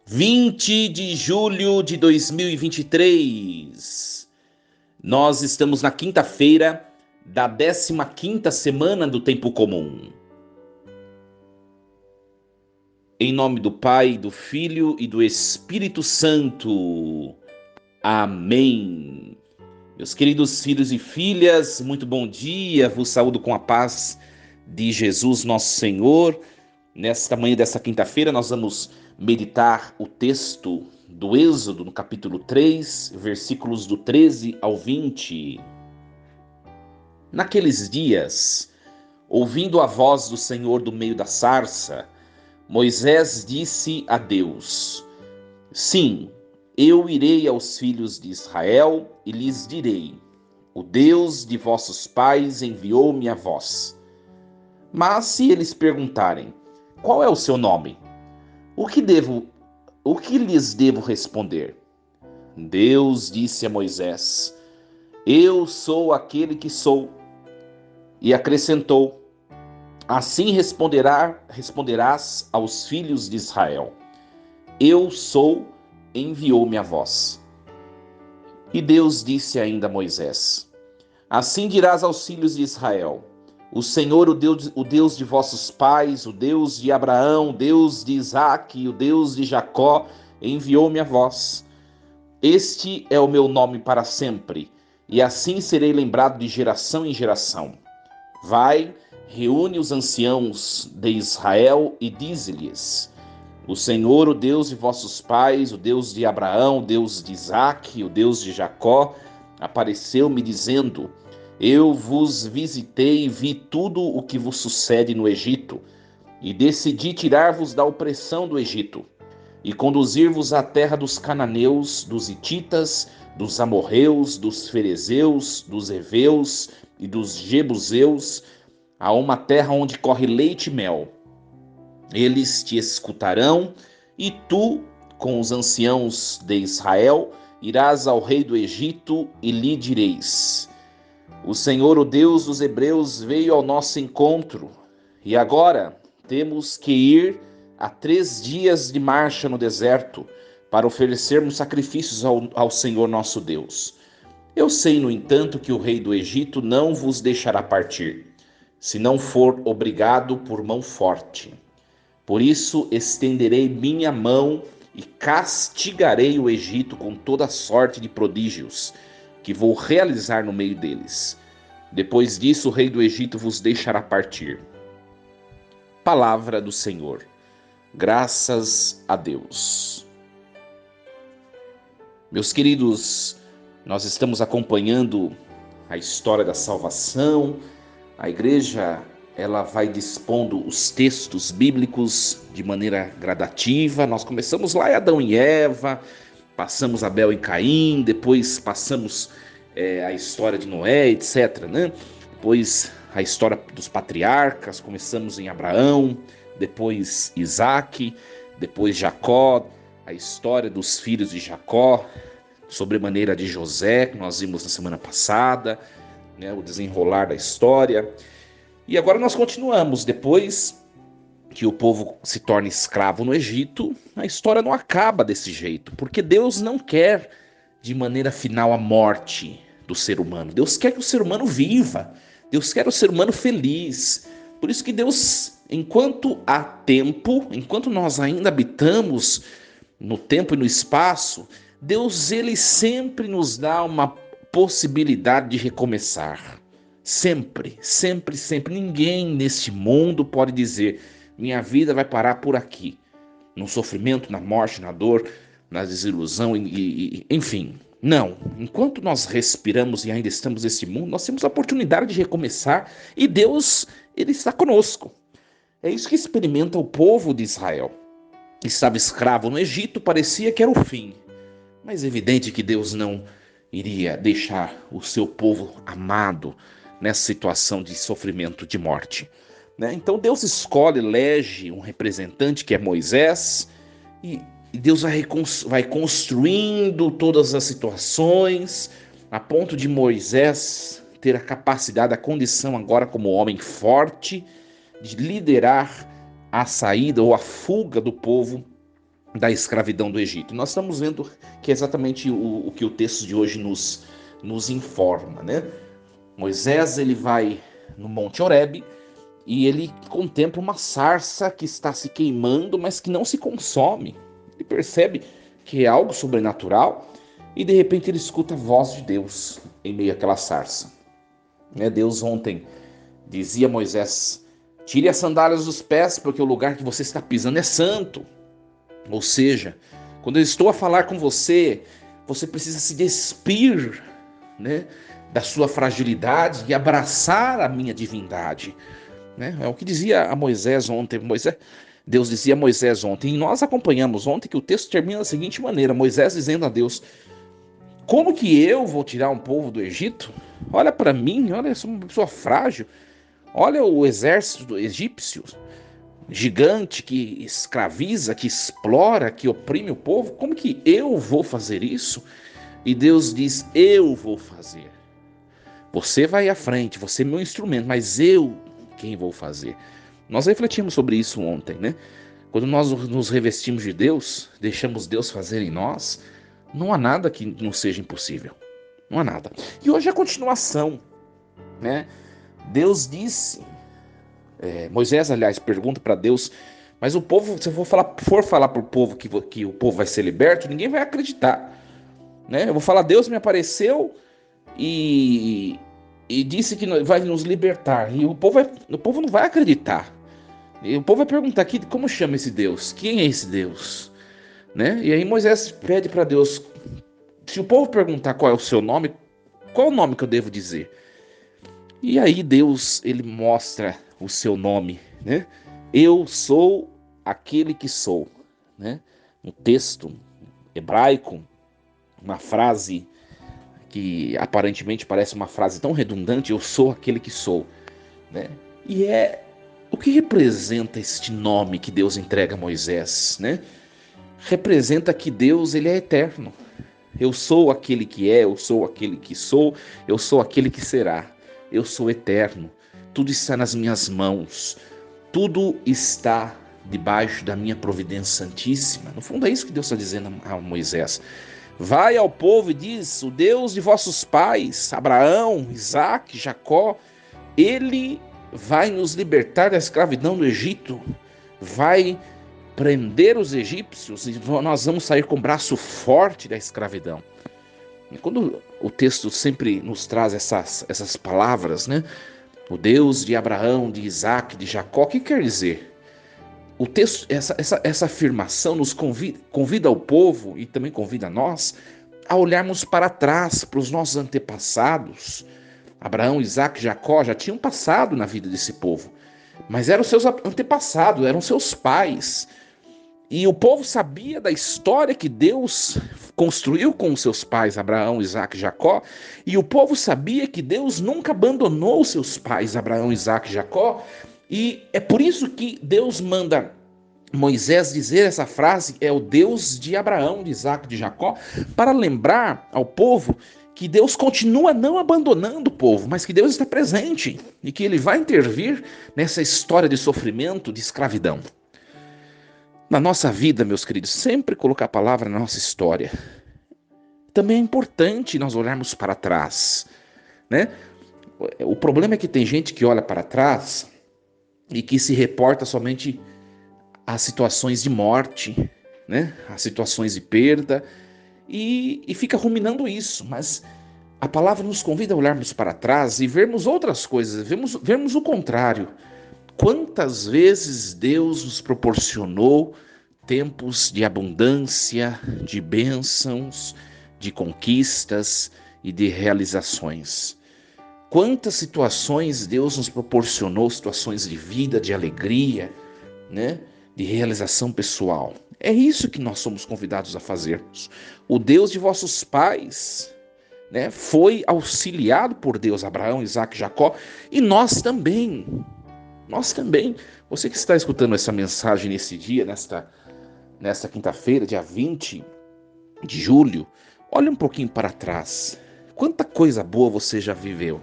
20 de julho de 2023. Nós estamos na quinta-feira da 15ª semana do Tempo Comum. Em nome do Pai, do Filho e do Espírito Santo. Amém. Meus queridos filhos e filhas, muito bom dia. Vos saúdo com a paz de Jesus, nosso Senhor. Nesta manhã desta quinta-feira, nós vamos meditar o texto do Êxodo, no capítulo 3, versículos do 13 ao 20. Naqueles dias, ouvindo a voz do Senhor do meio da sarça, Moisés disse a Deus: Sim, eu irei aos filhos de Israel e lhes direi: O Deus de vossos pais enviou-me a vós. Mas se eles perguntarem: Qual é o seu nome? O que lhes devo responder? Deus disse a Moisés: Eu sou aquele que sou. E acrescentou: Assim responderás aos filhos de Israel: Eu sou, enviou-me a vós. E Deus disse ainda a Moisés: Assim dirás aos filhos de Israel: O Senhor, o Deus de vossos pais, o Deus de Abraão, o Deus de Isaque, o Deus de Jacó, enviou-me a vós. Este é o meu nome para sempre, e assim serei lembrado de geração em geração. Vai, reúne os anciãos de Israel e dize-lhes: O Senhor, o Deus de vossos pais, o Deus de Abraão, o Deus de Isaque, o Deus de Jacó, apareceu-me dizendo: Eu vos visitei e vi tudo o que vos sucede no Egito, e decidi tirar-vos da opressão do Egito, e conduzir-vos à terra dos cananeus, dos hititas, dos amorreus, dos ferezeus, dos heveus e dos jebuseus, a uma terra onde corre leite e mel. Eles te escutarão, e tu, com os anciãos de Israel, irás ao rei do Egito e lhe direis: O Senhor, o Deus dos hebreus, veio ao nosso encontro, e agora temos que ir a 3 dias de marcha no deserto para oferecermos sacrifícios ao Senhor nosso Deus. Eu sei, no entanto, que o rei do Egito não vos deixará partir, se não for obrigado por mão forte. Por isso estenderei minha mão e castigarei o Egito com toda sorte de prodígios que vou realizar no meio deles. Depois disso, o rei do Egito vos deixará partir. Palavra do Senhor. Graças a Deus. Meus queridos, nós estamos acompanhando a história da salvação. A igreja, ela vai dispondo os textos bíblicos de maneira gradativa. Nós começamos lá em Adão e Eva, passamos Abel e Caim, depois passamos a história de Noé, etc., né? Depois a história dos patriarcas, começamos em Abraão, depois Isaque, depois Jacó, a história dos filhos de Jacó, sobremaneira de José, que nós vimos na semana passada, né, o desenrolar da história. E agora nós continuamos. Depois que o povo se torna escravo no Egito, a história não acaba desse jeito, porque Deus não quer de maneira final a morte do ser humano. Deus quer que o ser humano viva. Deus quer o ser humano feliz. Por isso que Deus, enquanto há tempo, enquanto nós ainda habitamos no tempo e no espaço, Deus, ele sempre nos dá uma possibilidade de recomeçar. Sempre, sempre, sempre. Ninguém neste mundo pode dizer: minha vida vai parar por aqui, no sofrimento, na morte, na dor, na desilusão, enfim. Não. Enquanto nós respiramos e ainda estamos nesse mundo, nós temos a oportunidade de recomeçar, e Deus, ele está conosco. É isso que experimenta o povo de Israel. Estava escravo no Egito, parecia que era o fim. Mas é evidente que Deus não iria deixar o seu povo amado nessa situação de sofrimento, de morte, né? Então Deus escolhe, elege um representante que é Moisés, e Deus vai construindo todas as situações, a ponto de Moisés ter a capacidade, a condição agora como homem forte, de liderar a saída ou a fuga do povo da escravidão do Egito. Nós estamos vendo que é exatamente o que o texto de hoje nos informa, né? Moisés, ele vai no Monte Horebe e ele contempla uma sarça que está se queimando, mas que não se consome. Ele percebe que é algo sobrenatural e de repente ele escuta a voz de Deus em meio àquela sarça. Deus ontem dizia a Moisés: tire as sandálias dos pés, porque o lugar que você está pisando é santo. Ou seja, quando eu estou a falar com você, você precisa se despir, né, da sua fragilidade e abraçar a minha divindade. É o que dizia a Moisés ontem. Deus dizia a Moisés ontem, e nós acompanhamos ontem que o texto termina da seguinte maneira: Moisés dizendo a Deus: como que eu vou tirar um povo do Egito? Olha para mim, olha, eu sou uma pessoa frágil. Olha o exército egípcio, gigante, que escraviza, que explora, que oprime o povo. Como que eu vou fazer isso? E Deus diz: eu vou fazer. Você vai à frente, você é meu instrumento, mas eu quem vou fazer. Nós refletimos sobre isso ontem, né? Quando nós nos revestimos de Deus, deixamos Deus fazer em nós, não há nada que não seja impossível. Não há nada. E hoje a continuação, né? Deus disse, Moisés, aliás, pergunta para Deus: mas o povo, se eu for falar para o povo que o povo vai ser liberto, ninguém vai acreditar, né? Eu vou falar: Deus me apareceu e, e disse que vai nos libertar. E o povo não vai acreditar. E o povo vai perguntar aqui: como chama esse Deus? Quem é esse Deus? Né? E aí Moisés pede para Deus: se o povo perguntar qual é o seu nome, qual é o nome que eu devo dizer? E aí Deus, ele mostra o seu nome, né? Eu sou aquele que sou, né? Um texto hebraico, uma frase que aparentemente parece uma frase tão redundante: eu sou aquele que sou, né? E o que representa este nome que Deus entrega a Moisés, né? Representa que Deus, ele é eterno. Eu sou aquele que é, eu sou aquele que sou, eu sou aquele que será. Eu sou eterno. Tudo está nas minhas mãos. Tudo está debaixo da minha providência santíssima. No fundo é isso que Deus está dizendo a Moisés. Vai ao povo e diz: o Deus de vossos pais, Abraão, Isaque, Jacó, ele vai nos libertar da escravidão do Egito, vai prender os egípcios e nós vamos sair com o braço forte da escravidão. E quando o texto sempre nos traz essas palavras, né? O Deus de Abraão, de Isaque, de Jacó, o que quer dizer? O texto, essa afirmação nos convida ao povo e também convida a nós a olharmos para trás, para os nossos antepassados. Abraão, Isaque, Jacó já tinham passado na vida desse povo, mas eram seus antepassados, eram seus pais. E o povo sabia da história que Deus construiu com os seus pais, Abraão, Isaque e Jacó. E o povo sabia que Deus nunca abandonou os seus pais, Abraão, Isaque e Jacó. E é por isso que Deus manda Moisés dizer essa frase: é o Deus de Abraão, de Isaque e de Jacó, para lembrar ao povo que Deus continua não abandonando o povo, mas que Deus está presente e que ele vai intervir nessa história de sofrimento, de escravidão. Na nossa vida, meus queridos, sempre colocar a palavra na nossa história. Também é importante nós olharmos para trás, né? O problema é que tem gente que olha para trás e que se reporta somente às situações de morte, né? Às situações de perda e fica ruminando isso. Mas a palavra nos convida a olharmos para trás e vermos outras coisas, vermos o contrário. Quantas vezes Deus nos proporcionou tempos de abundância, de bênçãos, de conquistas e de realizações. Quantas situações Deus nos proporcionou, situações de vida, de alegria, né? De realização pessoal. É isso que nós somos convidados a fazermos. O Deus de vossos pais, né, foi auxiliado por Deus, Abraão, Isaque, Jacó, e nós também. Nós também. Você que está escutando essa mensagem nesse dia, nesta quinta-feira, dia 20 de julho, olhe um pouquinho para trás. Quanta coisa boa você já viveu.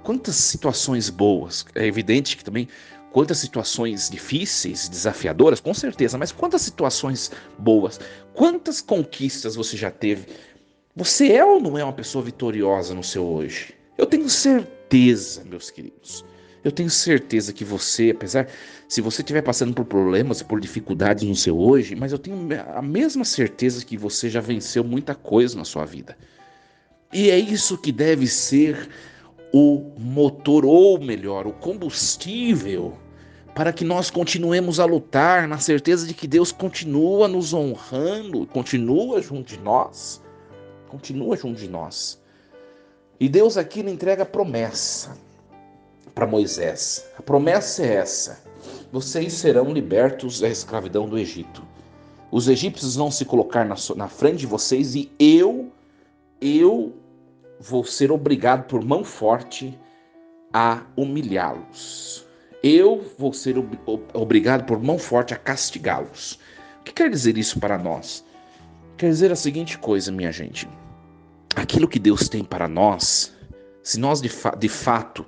Quantas situações boas. É evidente que também Quantas situações difíceis, desafiadoras, com certeza, mas quantas situações boas, quantas conquistas você já teve? Você é ou não é uma pessoa vitoriosa no seu hoje? Eu tenho certeza, meus queridos. Eu tenho certeza que você, apesar, se você estiver passando por problemas, por dificuldades no seu hoje, mas eu tenho a mesma certeza que você já venceu muita coisa na sua vida. E é isso que deve ser o motor, ou melhor, o combustível, para que nós continuemos a lutar, na certeza de que Deus continua nos honrando, continua junto de nós. Continua junto de nós. E Deus aqui lhe entrega a promessa para Moisés. A promessa é essa: vocês serão libertos da escravidão do Egito. Os egípcios vão se colocar na frente de vocês e eu vou ser obrigado por mão forte a humilhá-los. Eu vou ser obrigado por mão forte a castigá-los. O que quer dizer isso para nós? Quer dizer a seguinte coisa, minha gente. Aquilo que Deus tem para nós, se nós de fato,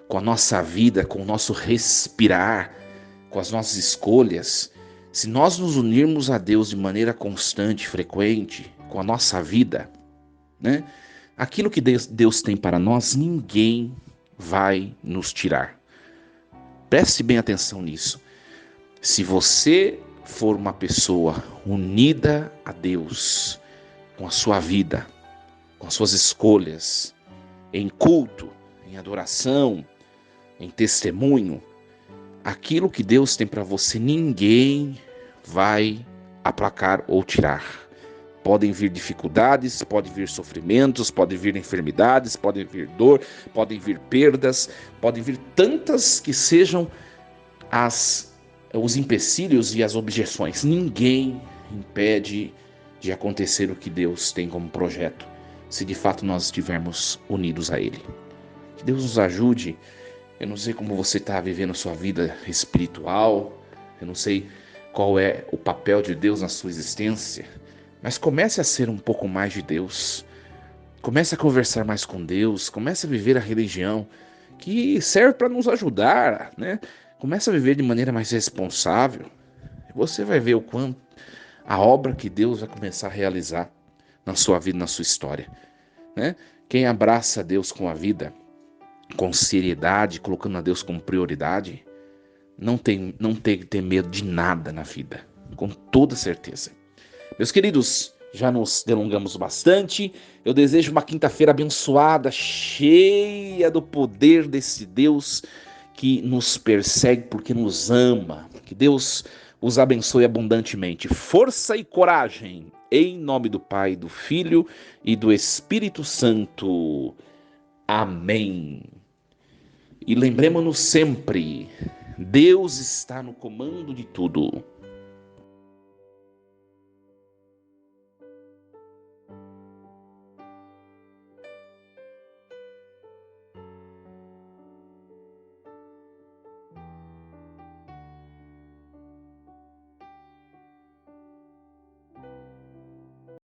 com a nossa vida, com o nosso respirar, com as nossas escolhas, se nós nos unirmos a Deus de maneira constante, frequente, com a nossa vida, né? Aquilo que Deus tem para nós, ninguém vai nos tirar. Preste bem atenção nisso. Se você for uma pessoa unida a Deus, com a sua vida, com as suas escolhas, em culto, em adoração, em testemunho, aquilo que Deus tem para você, ninguém vai aplacar ou tirar. Podem vir dificuldades, podem vir sofrimentos, podem vir enfermidades, podem vir dor, podem vir perdas, podem vir tantas que sejam os empecilhos e as objeções. Ninguém impede de acontecer o que Deus tem como projeto, se de fato nós estivermos unidos a Ele. Que Deus nos ajude. Eu não sei como você está vivendo a sua vida espiritual, eu não sei qual é o papel de Deus na sua existência, mas comece a ser um pouco mais de Deus. Comece a conversar mais com Deus, comece a viver a religião que serve para nos ajudar, né? Comece a viver de maneira mais responsável. Você vai ver o quanto a obra que Deus vai começar a realizar na sua vida, na sua história, né? Quem abraça Deus com a vida, com seriedade, colocando a Deus como prioridade, não tem que ter medo de nada na vida, com toda certeza. Meus queridos, já nos delongamos bastante. Eu desejo uma quinta-feira abençoada, cheia do poder desse Deus que nos persegue porque nos ama. Que Deus os abençoe abundantemente. Força e coragem, em nome do Pai, do Filho e do Espírito Santo. Amém. E lembremos-nos sempre, Deus está no comando de tudo.